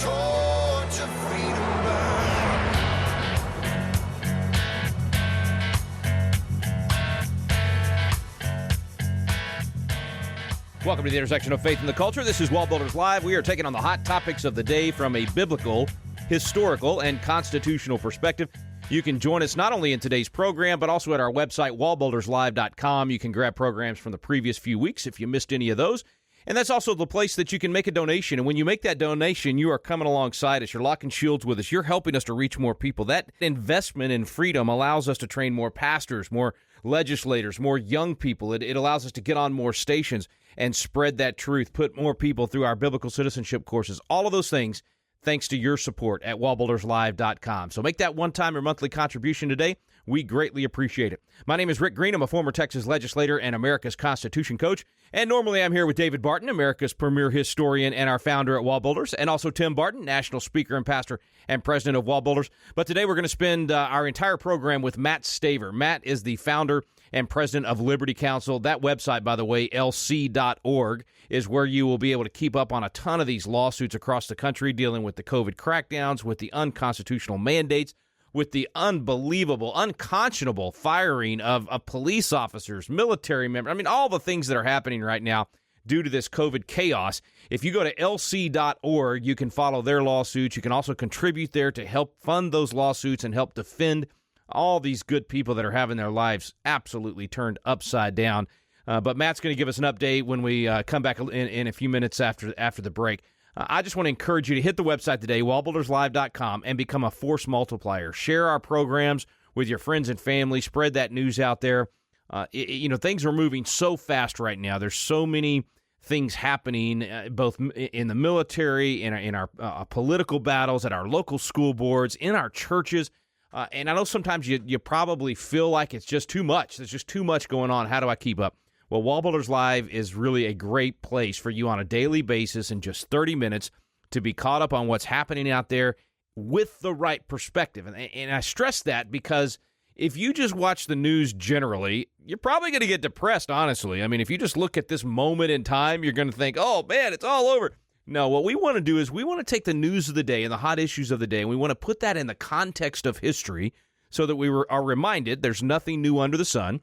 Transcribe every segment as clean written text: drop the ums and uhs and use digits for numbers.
torch of freedom burn. Welcome to the intersection of faith and the culture. This is WallBuilders Live. We are taking on the hot topics of the day from a biblical, historical, and constitutional perspective. You can join us not only in today's program, but also at our website, wallbuilderslive.com. You can grab programs from the previous few weeks if you missed any of those. And that's also the place that you can make a donation. And when you make that donation, you are coming alongside us. You're locking shields with us. You're helping us to reach more people. That investment in freedom allows us to train more pastors, more legislators, more young people. It allows us to get on more stations and spread that truth, put more people through our biblical citizenship courses. All of those things thanks to your support at wallbuilderslive.com. So make that one-time or monthly contribution today. We greatly appreciate it. My name is Rick Green. I'm a former Texas legislator and America's Constitution coach. And normally I'm here with David Barton, America's premier historian and our founder at WallBuilders, and also Tim Barton, national speaker and pastor and president of WallBuilders. But today we're going to spend our entire program with Matt Staver. Matt is the founder and president of Liberty Counsel. That website, by the way, lc.org, is where you will be able to keep up on a ton of these lawsuits across the country dealing with the COVID crackdowns, with the unconstitutional mandates, with the unbelievable, unconscionable firing of police officers, military members. I mean, all the things that are happening right now due to this COVID chaos. If you go to lc.org, you can follow their lawsuits. You can also contribute there to help fund those lawsuits and help defend all these good people that are having their lives absolutely turned upside down. But Matt's going to give us an update when we come back in a few minutes after the break. I just want to encourage you to hit the website today, wallbuilderslive.com, and become a force multiplier. Share our programs with your friends and family. Spread that news out there. Things are moving so fast right now. There's so many things happening, both in the military, in our political battles, at our local school boards, in our churches. And I know sometimes you probably feel like it's just too much. There's just too much going on. How do I keep up? Well, WallBuilders Live is really a great place for you on a daily basis in just 30 minutes to be caught up on what's happening out there with the right perspective. And I stress that because if you just watch the news generally, you're probably going to get depressed, honestly. I mean, if you just look at this moment in time, you're going to think, oh, man, it's all over. No, what we want to do is we want to take the news of the day and the hot issues of the day, and we want to put that in the context of history so that we are reminded there's nothing new under the sun,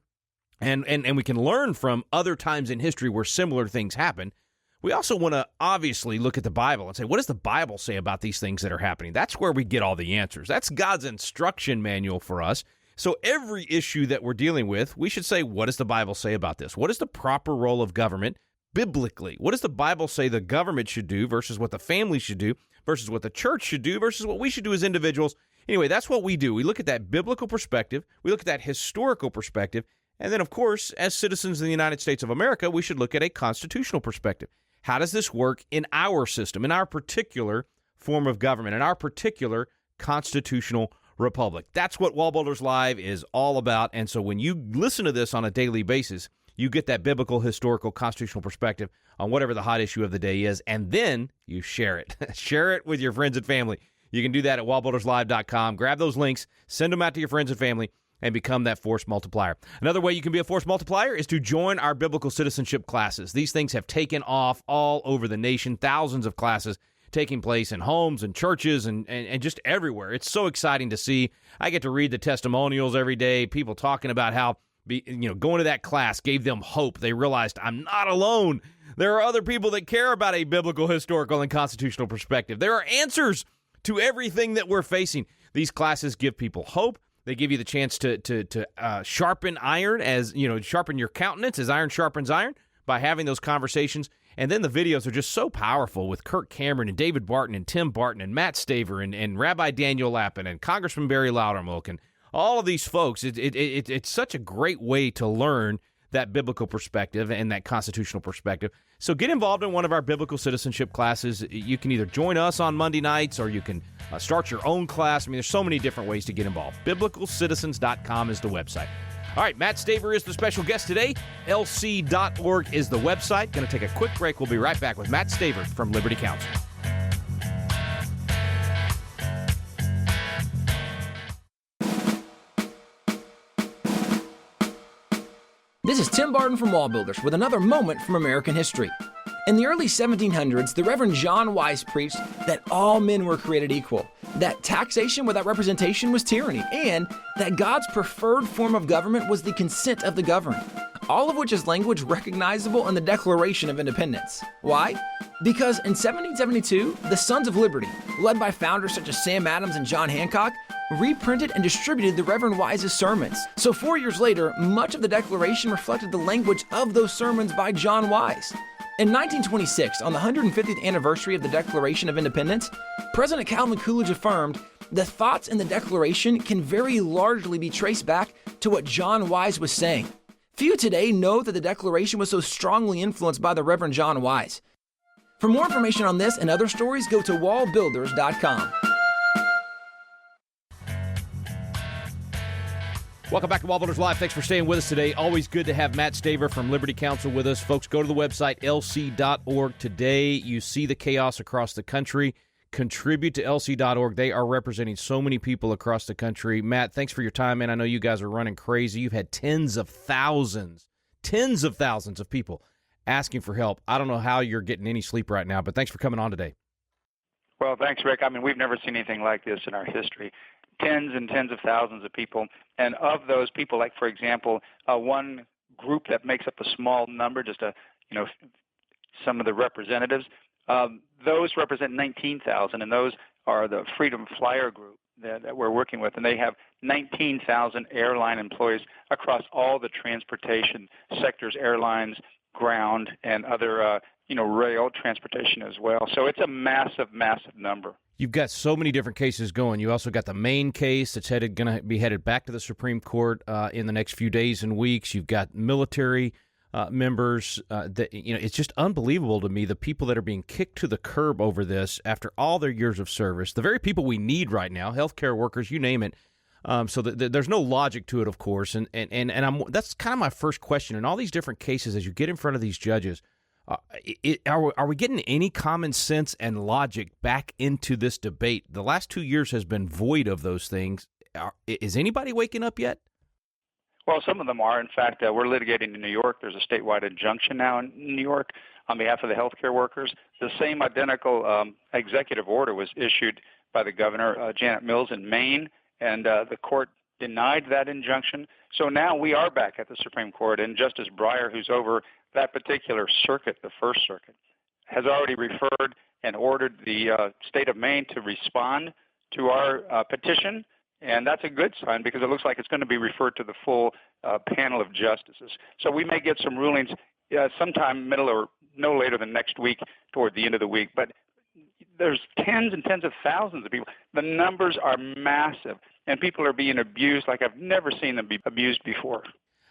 and we can learn from other times in history where similar things happen. We also want to obviously look at the Bible and say, what does the Bible say about these things that are happening? That's where we get all the answers. That's God's instruction manual for us. So every issue that we're dealing with, we should say, what does the Bible say about this? What is the proper role of government biblically? What does the Bible say the government should do versus what the family should do versus what the church should do versus what we should do as individuals? Anyway, that's what we do. We look at that biblical perspective. We look at that historical perspective. And then, of course, as citizens of the United States of America, we should look at a constitutional perspective. How does this work in our system, in our particular form of government, in our particular constitutional republic? That's what WallBuilders Live is all about. And so when you listen to this on a daily basis, you get that biblical, historical, constitutional perspective on whatever the hot issue of the day is, and then you share it. Share it with your friends and family. You can do that at wallbuilderslive.com. Grab those links, send them out to your friends and family, and become that force multiplier. Another way you can be a force multiplier is to join our biblical citizenship classes. These things have taken off all over the nation, thousands of classes taking place in homes and churches and just everywhere. It's so exciting to see. I get to read the testimonials every day, people talking about how going to that class gave them hope. They realized, I'm not alone. There are other people that care about a biblical, historical, and constitutional perspective. There are answers to everything that we're facing. These classes give people hope. They give you the chance to sharpen iron, sharpen your countenance as iron sharpens iron by having those conversations. And then the videos are just so powerful with Kirk Cameron and David Barton and Tim Barton and Matt Staver and Rabbi Daniel Lapin and Congressman Barry Loudermilk and all of these folks. It's such a great way to learn that biblical perspective and that constitutional perspective. So get involved in one of our biblical citizenship classes. You can either join us on Monday nights or you can start your own class. I mean, there's so many different ways to get involved. BiblicalCitizens.com is the website. All right, Matt Staver is the special guest today. LC.org is the website. Going to take a quick break. We'll be right back with Matt Staver from Liberty Counsel. This is Tim Barton from WallBuilders with another moment from American history. In the early 1700s, the Reverend John Wise preached that all men were created equal, that taxation without representation was tyranny, and that God's preferred form of government was the consent of the governed, all of which is language recognizable in the Declaration of Independence. Why? Because in 1772, the Sons of Liberty, led by founders such as Sam Adams and John Hancock, reprinted and distributed the Reverend Wise's sermons. So 4 years later, much of the Declaration reflected the language of those sermons by John Wise. In 1926, on the 150th anniversary of the Declaration of Independence, President Calvin Coolidge affirmed, "The thoughts in the Declaration can very largely be traced back to what John Wise was saying." Few today know that the Declaration was so strongly influenced by the Reverend John Wise. For more information on this and other stories, go to WallBuilders.com. Welcome back to WallBuilders Live. Thanks for staying with us today. Always good to have Matt Staver from Liberty Counsel with us. Folks, go to the website, lc.org. Today, you see the chaos across the country. Contribute to lc.org. They are representing so many people across the country. Matt, thanks for your time, man. I know you guys are running crazy. You've had tens of thousands of people asking for help. I don't know how you're getting any sleep right now, but thanks for coming on today. Well, thanks, Rick. I mean, we've never seen anything like this in our history. Tens and tens of thousands of people. And of those people, like, for example, one group that makes up a small number, just some of the representatives, those represent 19,000, and those are the Freedom Flyer group that we're working with, and they have 19,000 airline employees across all the transportation sectors, airlines, ground, and other, rail transportation as well. So it's a massive, massive number. You've got so many different cases going. You also got the main case that's going to be headed back to the Supreme Court in the next few days and weeks. You've got military members. It's just unbelievable to me, the people that are being kicked to the curb over this after all their years of service. The very people we need right now, healthcare workers, you name it. So there's no logic to it, of course. And that's kind of my first question. In all these different cases, as you get in front of these judges, are we getting any common sense and logic back into this debate? The last 2 years has been void of those things. Is anybody waking up yet? Well, some of them are. In fact, we're litigating in New York. There's a statewide injunction now in New York on behalf of the healthcare workers. The same identical executive order was issued by the governor, Janet Mills, in Maine, and the court denied that injunction. So now we are back at the Supreme Court, and Justice Breyer, who's over that particular circuit, the First Circuit, has already referred and ordered the state of Maine to respond to our petition. And that's a good sign because it looks like it's going to be referred to the full panel of justices. So we may get some rulings sometime middle or no later than next week toward the end of the week. But there's tens and tens of thousands of people. The numbers are massive, and people are being abused like I've never seen them be abused before.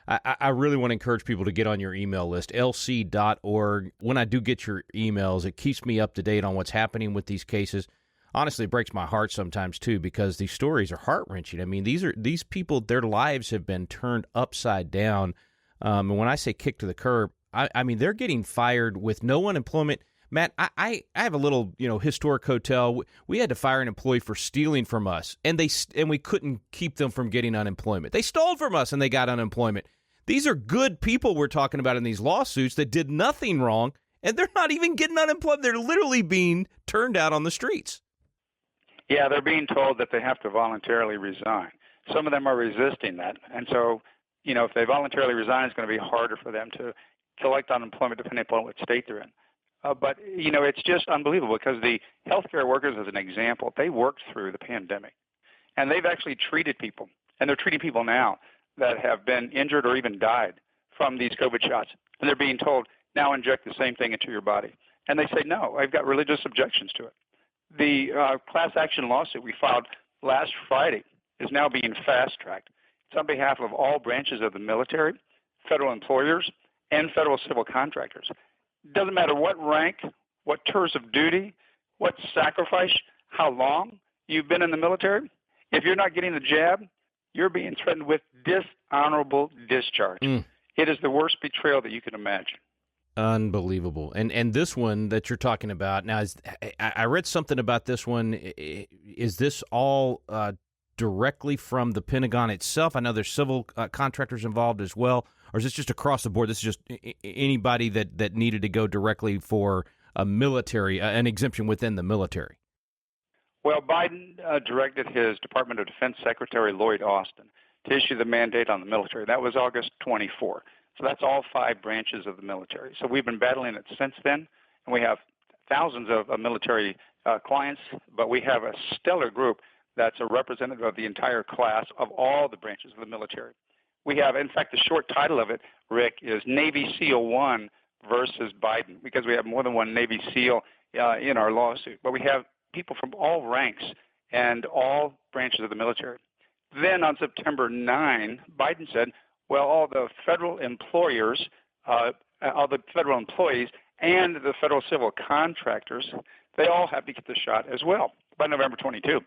I really want to encourage people to get on your email list, lc.org. When I do get your emails, it keeps me up to date on what's happening with these cases. Honestly, it breaks my heart sometimes, too, because these stories are heart-wrenching. I mean, these people, their lives have been turned upside down. And when I say kicked to the curb, I mean, they're getting fired with no unemployment. Matt, I have a little, historic hotel. We had to fire an employee for stealing from us, and we couldn't keep them from getting unemployment. They stole from us, and they got unemployment. These are good people we're talking about in these lawsuits that did nothing wrong, and they're not even getting unemployment. They're literally being turned out on the streets. Yeah, they're being told that they have to voluntarily resign. Some of them are resisting that. And so, if they voluntarily resign, it's going to be harder for them to collect unemployment depending upon what state they're in. But it's just unbelievable because the healthcare workers, as an example, they worked through the pandemic. And they've actually treated people, and they're treating people now that have been injured or even died from these COVID shots. And they're being told, now inject the same thing into your body. And they say, no, I've got religious objections to it. The class action lawsuit we filed last Friday is now being fast-tracked. It's on behalf of all branches of the military, federal employers, and federal civil contractors. It doesn't matter what rank, what tours of duty, what sacrifice, how long you've been in the military. If you're not getting the jab, you're being threatened with dishonorable discharge. It is the worst betrayal that you can imagine. Unbelievable. And this one that you're talking about, now, I read something about this one. Is this all directly from the Pentagon itself? I know there's civil contractors involved as well. or is this just across the board? This is just anybody that needed to go directly for a military, an exemption within the military? Well, Biden directed his Department of Defense Secretary Lloyd Austin to issue the mandate on the military. That was August 24. So that's all 5 branches of the military. So we've been battling it since then, and we have thousands of military clients, but we have a stellar group that's a representative of the entire class of all the branches of the military. We have, in fact, the short title of it, Rick, is Navy SEAL 1 versus Biden, because we have more than one Navy SEAL in our lawsuit. But we have people from all ranks and all branches of the military. Then on September 9, Biden said, well, all the federal employers, all the federal employees and the federal civil contractors, they all have to get the shot as well by November 22.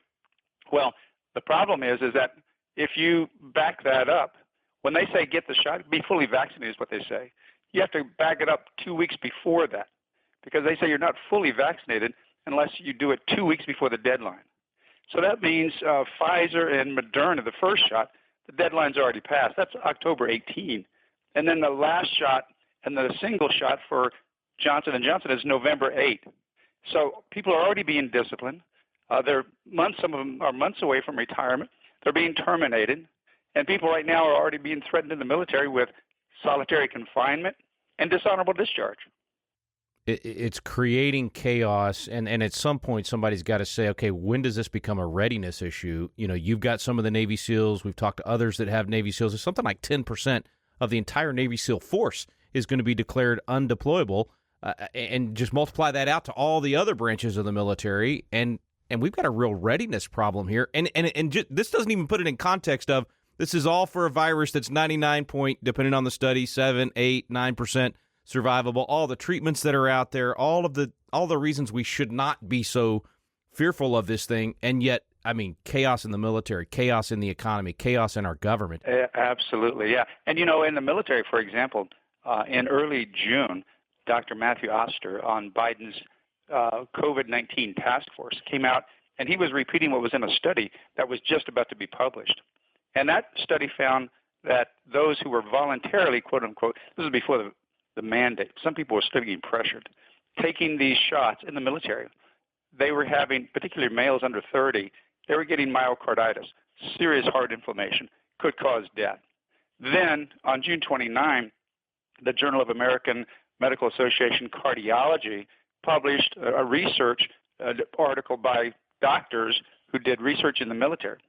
Well, the problem is that if you back that up, when they say get the shot, be fully vaccinated is what they say. You have to back it up 2 weeks before that, because they say you're not fully vaccinated unless you do it 2 weeks before the deadline. So that means Pfizer and Moderna, the first shot, the deadline's already passed. That's October 18. And then the last shot and the single shot for Johnson & Johnson is November 8. So people are already being disciplined. They're months, some of them are months away from retirement. They're being terminated. And people right now are already being threatened in the military with solitary confinement and dishonorable discharge. It's creating chaos, and at some point somebody's got to say, okay, when does this become a readiness issue? You know, you've got some of the Navy SEALs. We've talked to others that have Navy SEAls. It's something like 10% of the entire Navy SEAL force is going to be declared undeployable, and just multiply that out to all the other branches of the military, and we've got a real readiness problem here. And this doesn't even put it in context of this is all for a virus that's 99 point, depending on the study, 7, 8, 9% survivable, all the treatments that are out there, all the reasons we should not be so fearful of this thing, and yet, I mean, chaos in the military, chaos in the economy, chaos in our government. Absolutely, yeah. And, you know, in the military, for example, in early June, Dr. Matthew Oster on Biden's COVID-19 task force came out, and he was repeating what was in a study that was just about to be published. And that study found that those who were voluntarily, quote unquote, this was before the mandate, some people were still being pressured, taking these shots in the military. They were having, particularly males under 30, they were getting myocarditis, serious heart inflammation, could cause death. Then on June 29, the Journal of American Medical Association Cardiology published a research article by doctors who did research in the military.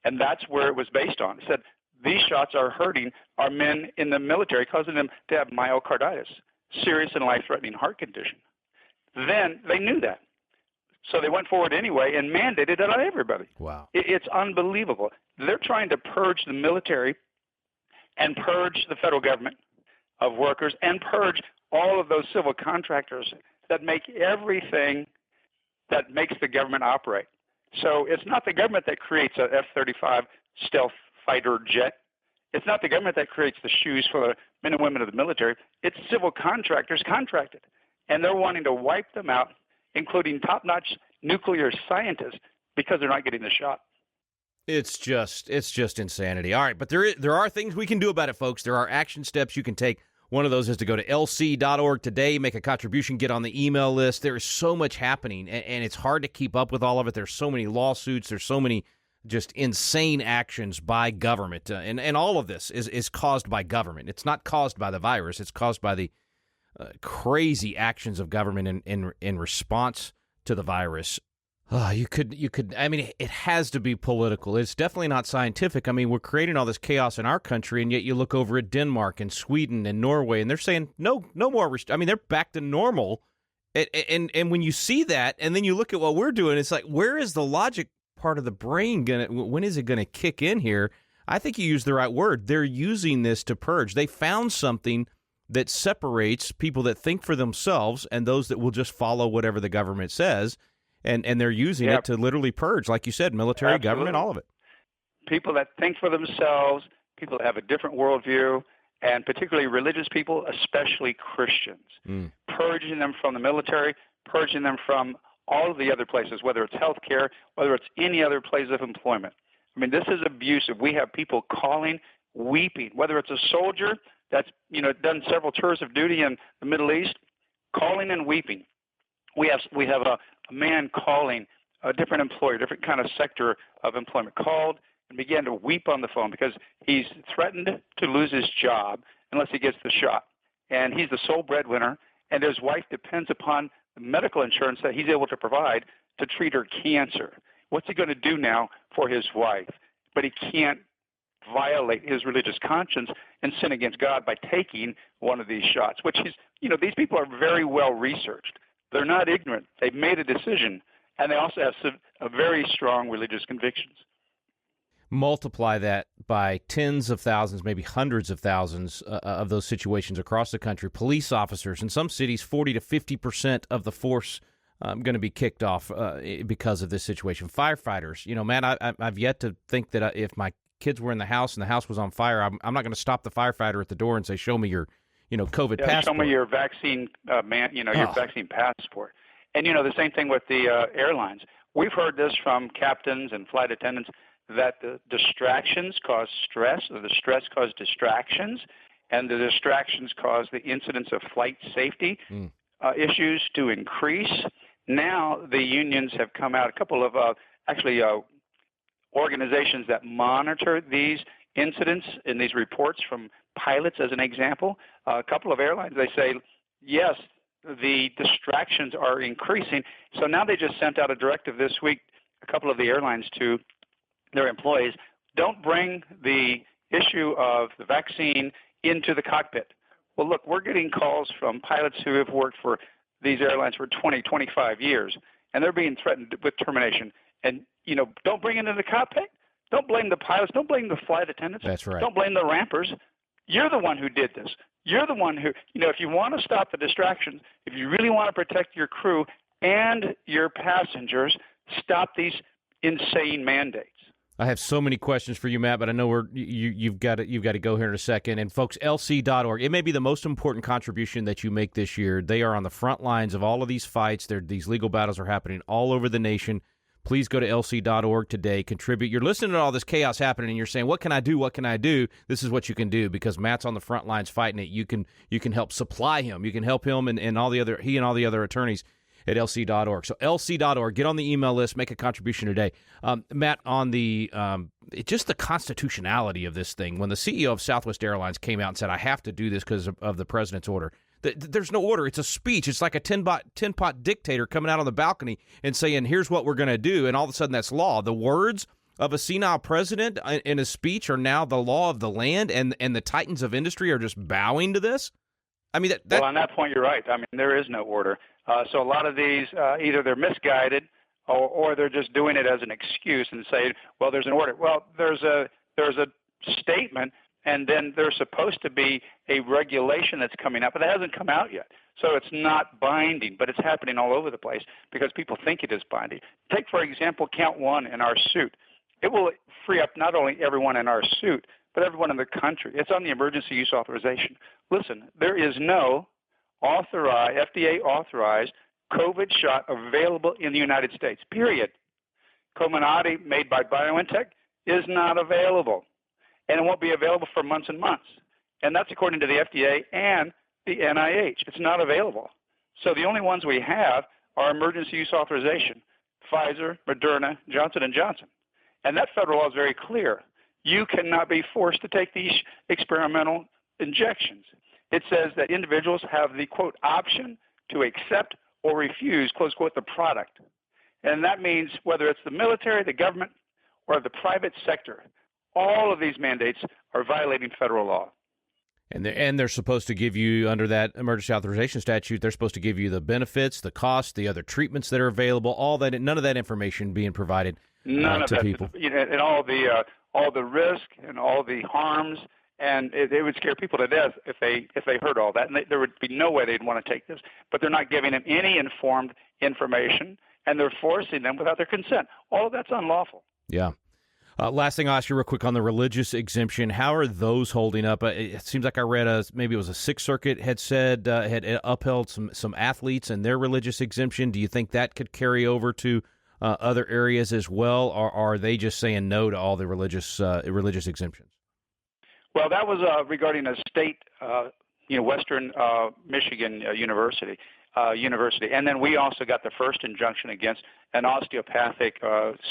And that's where it was based on. It said, these shots are hurting our men in the military, causing them to have myocarditis, serious and life-threatening heart condition. Then they knew that. So they went forward anyway and mandated it on everybody. Wow. It's unbelievable. They're trying to purge the military and purge the federal government of workers and purge all of those civil contractors that make everything that makes the government operate. So it's not the government that creates a F-35 stealth fighter jet. It's not the government that creates the shoes for the men and women of the military. It's civil contractors contracted. And they're wanting to wipe them out, including top-notch nuclear scientists, because they're not getting the shot. It's just insanity. All right, but there are things we can do about it, folks. There are action steps you can take. One of those is to go to lc.org today, make a contribution, get on the email list. There is so much happening, and it's hard to keep up with all of it. There's so many lawsuits. There's so many just insane actions by government. And all of this is caused by government. It's not caused by the virus. It's caused by the crazy actions of government in response to the virus. You could. I mean, it has to be political. It's definitely not scientific. I mean, we're creating all this chaos in our country, and yet you look over at Denmark and Sweden and Norway, and they're saying no more. I mean, they're back to normal. And when you see that, and then you look at what we're doing, it's like, where is the logic part of the brain when is it gonna kick in here? I think you used the right word. They're using this to purge. They found something that separates people that think for themselves and those that will just follow whatever the government says. And they're using it to literally purge, like you said, military, Absolutely. government, all of it. People that think for themselves, people that have a different worldview, and particularly religious people, especially Christians. Purging them from the military, purging them from all of the other places, whether it's healthcare, whether it's any other place of employment. I mean, this is abusive. We have people calling, weeping, whether it's a soldier that's done several tours of duty in the Middle East, calling and weeping. We have a man calling a different employer, different kind of sector of employment, called and began to weep on the phone because he's threatened to lose his job unless he gets the shot. And he's the sole breadwinner, and his wife depends upon the medical insurance that he's able to provide to treat her cancer. What's he going to do now for his wife? But he can't violate his religious conscience and sin against God by taking one of these shots, which is, these people are very well researched. They're not ignorant. They've made a decision, and they also have a very strong religious convictions. Multiply that by tens of thousands, maybe hundreds of thousands of those situations across the country. Police officers in some cities, 40 to 50% of the force going to be kicked off because of this situation. Firefighters, Matt, I've yet to think that if my kids were in the house and the house was on fire, I'm not going to stop the firefighter at the door and say, "Show me your, COVID passport. Show me your vaccine, your vaccine passport." And the same thing with the airlines. We've heard this from captains and flight attendants that the distractions cause stress, or the stress cause distractions, and the distractions cause the incidence of flight safety issues to increase. Now the unions have come out, a couple of organizations that monitor these incidents in these reports from pilots, as an example. A couple of airlines, they say, yes, the distractions are increasing. So now they just sent out a directive this week, a couple of the airlines, to their employees, don't bring the issue of the vaccine into the cockpit. Well, look, we're getting calls from pilots who have worked for these airlines for 20, 25 years, and they're being threatened with termination. And, don't bring it into the cockpit. Don't blame the pilots. Don't blame the flight attendants. That's right. Don't blame the rampers. You're the one who did this. You're the one who, if you want to stop the distractions, if you really want to protect your crew and your passengers, stop these insane mandates. I have so many questions for you, Matt, but I know you've got to go here in a second. And folks, LC.org, it may be the most important contribution that you make this year. They are on the front lines of all of these fights. These legal battles are happening all over the nation. Please go to LC.org today, contribute. You're listening to all this chaos happening, and you're saying, what can I do? What can I do? This is what you can do, because Matt's on the front lines fighting it. You can help supply him. You can help him and all the other attorneys at LC.org. So LC.org, get on the email list, make a contribution today. Matt, on the just the constitutionality of this thing, when the CEO of Southwest Airlines came out and said, I have to do this because of the president's order, there's no order. It's a speech. It's like a tin-pot dictator coming out on the balcony and saying, here's what we're going to do, and all of a sudden that's law. The words of a senile president in a speech are now the law of the land, and the titans of industry are just bowing to this? I mean, Well, on that point, you're right. I mean, there is no order. So a lot of these, either they're misguided or they're just doing it as an excuse and say, well, there's an order. Well, there's a statement, and then there's supposed to be a regulation that's coming out, but it hasn't come out yet. So it's not binding, but it's happening all over the place because people think it is binding. Take, for example, count one in our suit. It will free up not only everyone in our suit, but everyone in the country. It's on the emergency use authorization. Listen, there is no FDA-authorized COVID shot available in the United States, period. Comirnaty, made by BioNTech, is not available, and it won't be available for months and months. And that's according to the FDA and the NIH. It's not available. So the only ones we have are emergency use authorization, Pfizer, Moderna, Johnson & Johnson. And that federal law is very clear. You cannot be forced to take these experimental injections. It says that individuals have the, quote, option to accept or refuse, close quote, the product. And that means whether it's the military, the government, or the private sector, all of these mandates are violating federal law. And they're supposed to give you, under that emergency authorization statute, they're supposed to give you the benefits, the costs, the other treatments that are available, none of that information being provided to people. And all the risk and all the harms, and it would scare people to death if they heard all that. And there would be no way they'd want to take this. But they're not giving them any informed information, and they're forcing them without their consent. All of that's unlawful. Yeah. Last thing I'll ask you real quick on the religious exemption. How are those holding up? It seems like I read maybe it was a Sixth Circuit had said had upheld some athletes and their religious exemption. Do you think that could carry over to other areas as well, or are they just saying no to all the religious exemptions? Well, that was regarding a state, Western Michigan university. And then we also got the first injunction against an osteopathic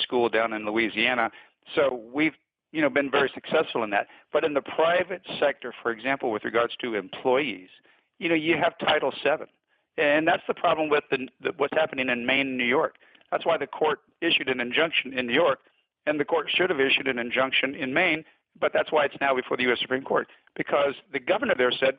school down in Louisiana. So we've, been very successful in that. But in the private sector, for example, with regards to employees, you have Title VII. And that's the problem with what's happening in Maine and New York. That's why the court issued an injunction in New York, and the court should have issued an injunction in Maine, but that's why it's now before the U.S. Supreme Court, because the governor there said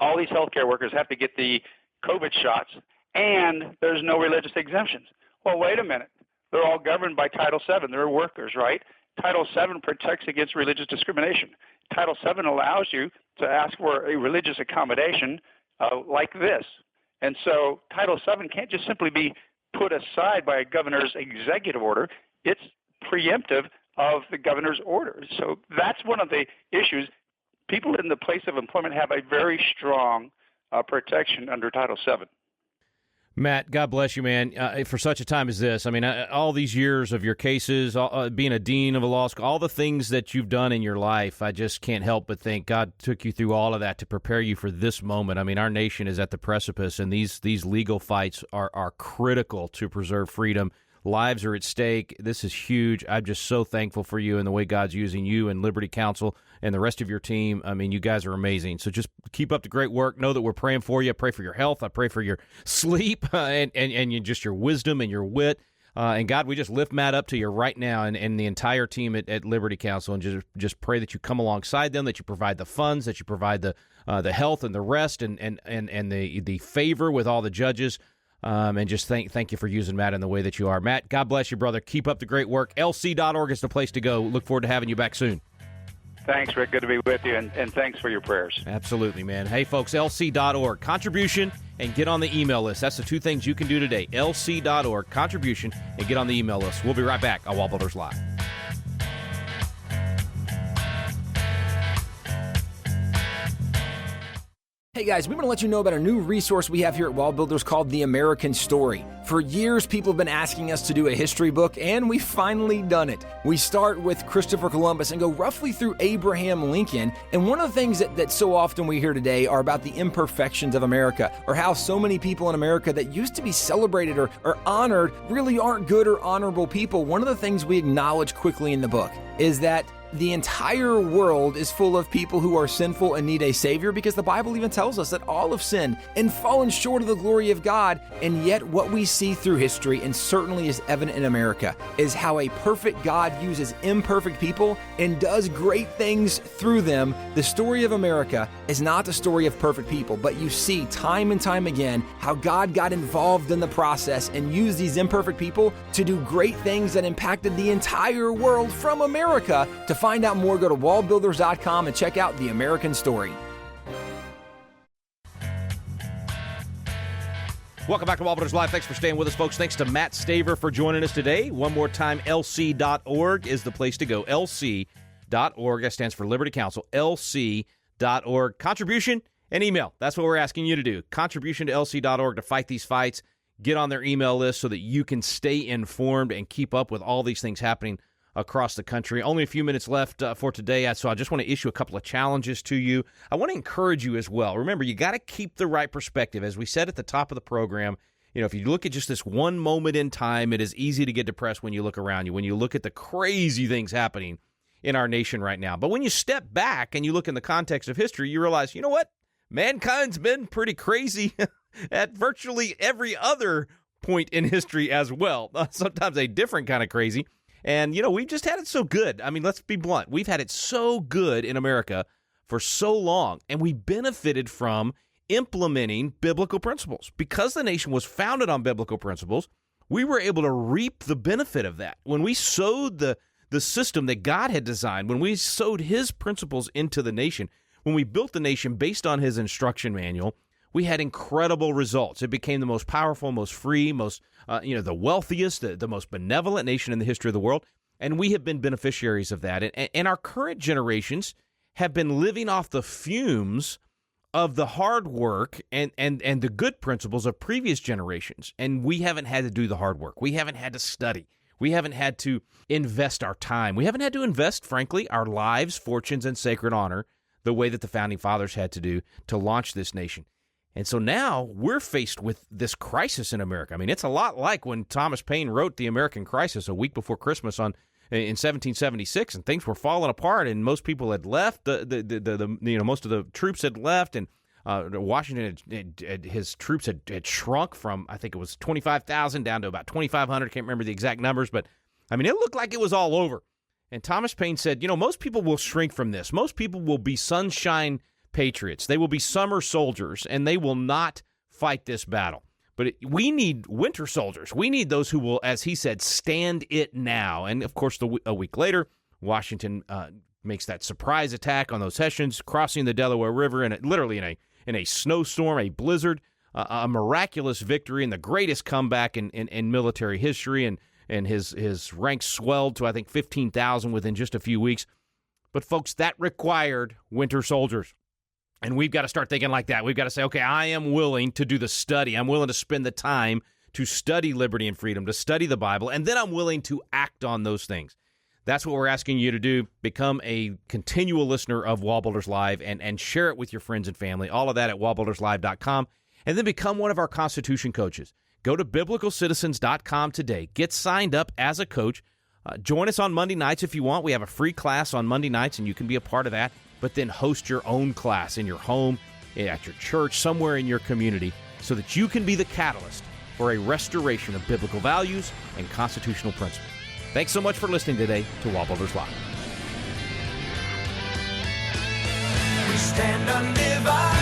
all these healthcare workers have to get the COVID shots, and there's no religious exemptions. Well, wait a minute. They're all governed by Title VII. They're workers, right? Title VII protects against religious discrimination. Title VII allows you to ask for a religious accommodation like this. And so Title VII can't just simply be put aside by a governor's executive order. It's preemptive of the governor's order. So that's one of the issues. People in the place of employment have a very strong protection under Title VII. Matt, God bless you, man, for such a time as this. I mean, all these years of your cases, being a dean of a law school, all the things that you've done in your life, I just can't help but think God took you through all of that to prepare you for this moment. I mean, our nation is at the precipice, and these legal fights are critical to preserve freedom. Lives are at stake. This is huge. I'm just so thankful for you and the way God's using you and Liberty Counsel and the rest of your team. I mean, you guys are amazing. So just keep up the great work. Know that we're praying for you. I pray for your health. I pray for your sleep and just your wisdom and your wit. And God, we just lift Matt up to you right now and the entire team at Liberty Counsel, and just pray that you come alongside them, that you provide the funds, that you provide the health and the rest and the favor with all the judges. And just thank you for using Matt in the way that you are. Matt, God bless you, brother. Keep up the great work. LC.org is the place to go. Look forward to having you back soon. Thanks, Rick. Good to be with you, and thanks for your prayers. Absolutely, man. Hey, folks, LC.org. Contribution and get on the email list. That's the two things you can do today. LC.org, contribution, and get on the email list. We'll be right back on WallBuilders Live. Hey guys, we want to let you know about a new resource we have here at WallBuilders called The American Story. For years, people have been asking us to do a history book, and we've finally done it. We start with Christopher Columbus and go roughly through Abraham Lincoln, and one of the things that so often we hear today are about the imperfections of America, or how so many people in America that used to be celebrated or honored really aren't good or honorable people. One of the things we acknowledge quickly in the book is that the entire world is full of people who are sinful and need a Savior, because the Bible even tells us that all have sinned and fallen short of the glory of God. And yet what we see through history, and certainly is evident in America, is how a perfect God uses imperfect people and does great things through them. The story of America is not the story of perfect people, but you see time and time again how God got involved in the process and used these imperfect people to do great things that impacted the entire world from America. To find out more, go to wallbuilders.com and check out The American Story. Welcome back to WallBuilders Live. Thanks for staying with us, folks. Thanks to Matt Staver for joining us today. One more time, lc.org is the place to go. lc.org. That stands for Liberty Counsel. lc.org. Contribution and email. That's what we're asking you to do. Contribution to lc.org to fight these fights. Get on their email list so that you can stay informed and keep up with all these things happening across the country. Only a few minutes left for today, so I just want to issue a couple of challenges to you. I want to encourage you as well. Remember, you got to keep the right perspective. As we said at the top of the program, if you look at just this one moment in time, it is easy to get depressed when you look around you, when you look at the crazy things happening in our nation right now. But when you step back and you look in the context of history, you realize, you know what? Mankind's been pretty crazy at virtually every other point in history as well. Sometimes a different kind of crazy. And, we've just had it so good. I mean, let's be blunt. We've had it so good in America for so long, and we benefited from implementing biblical principles. Because the nation was founded on biblical principles, we were able to reap the benefit of that. When we sowed the system that God had designed, when we sowed his principles into the nation, when we built the nation based on his instruction manual, we had incredible results. It became the most powerful, most free, most, the wealthiest, the most benevolent nation in the history of the world. And we have been beneficiaries of that. And our current generations have been living off the fumes of the hard work and the good principles of previous generations. And we haven't had to do the hard work. We haven't had to study. We haven't had to invest our time. We haven't had to invest, frankly, our lives, fortunes, and sacred honor the way that the Founding Fathers had to do to launch this nation. And so now we're faced with this crisis in America. I mean, it's a lot like when Thomas Paine wrote The American Crisis a week before Christmas in 1776, and things were falling apart, and most people had left. Most of the troops had left, and Washington, his troops had shrunk from, I think it was 25,000 down to about 2,500. I can't remember the exact numbers, but I mean, it looked like it was all over. And Thomas Paine said, most people will shrink from this. Most people will be sunshine patriots. They will be summer soldiers, and they will not fight this battle. But we need winter soldiers. We need those who will, as he said, stand it now. And, of course, a week later, Washington makes that surprise attack on those Hessians, crossing the Delaware River, and literally in a snowstorm, a blizzard, a miraculous victory, and the greatest comeback in military history. And his ranks swelled to, I think, 15,000 within just a few weeks. But, folks, that required winter soldiers. And we've got to start thinking like that. We've got to say, okay, I am willing to do the study. I'm willing to spend the time to study liberty and freedom, to study the Bible, and then I'm willing to act on those things. That's what we're asking you to do. Become a continual listener of WallBuilders Live and share it with your friends and family. All of that at wallbuilderslive.com. And then become one of our Constitution coaches. Go to biblicalcitizens.com today. Get signed up as a coach. Join us on Monday nights if you want. We have a free class on Monday nights, and you can be a part of that. But then host your own class in your home, at your church, somewhere in your community, so that you can be the catalyst for a restoration of biblical values and constitutional principles. Thanks so much for listening today to WallBuilders Live. We stand undivided.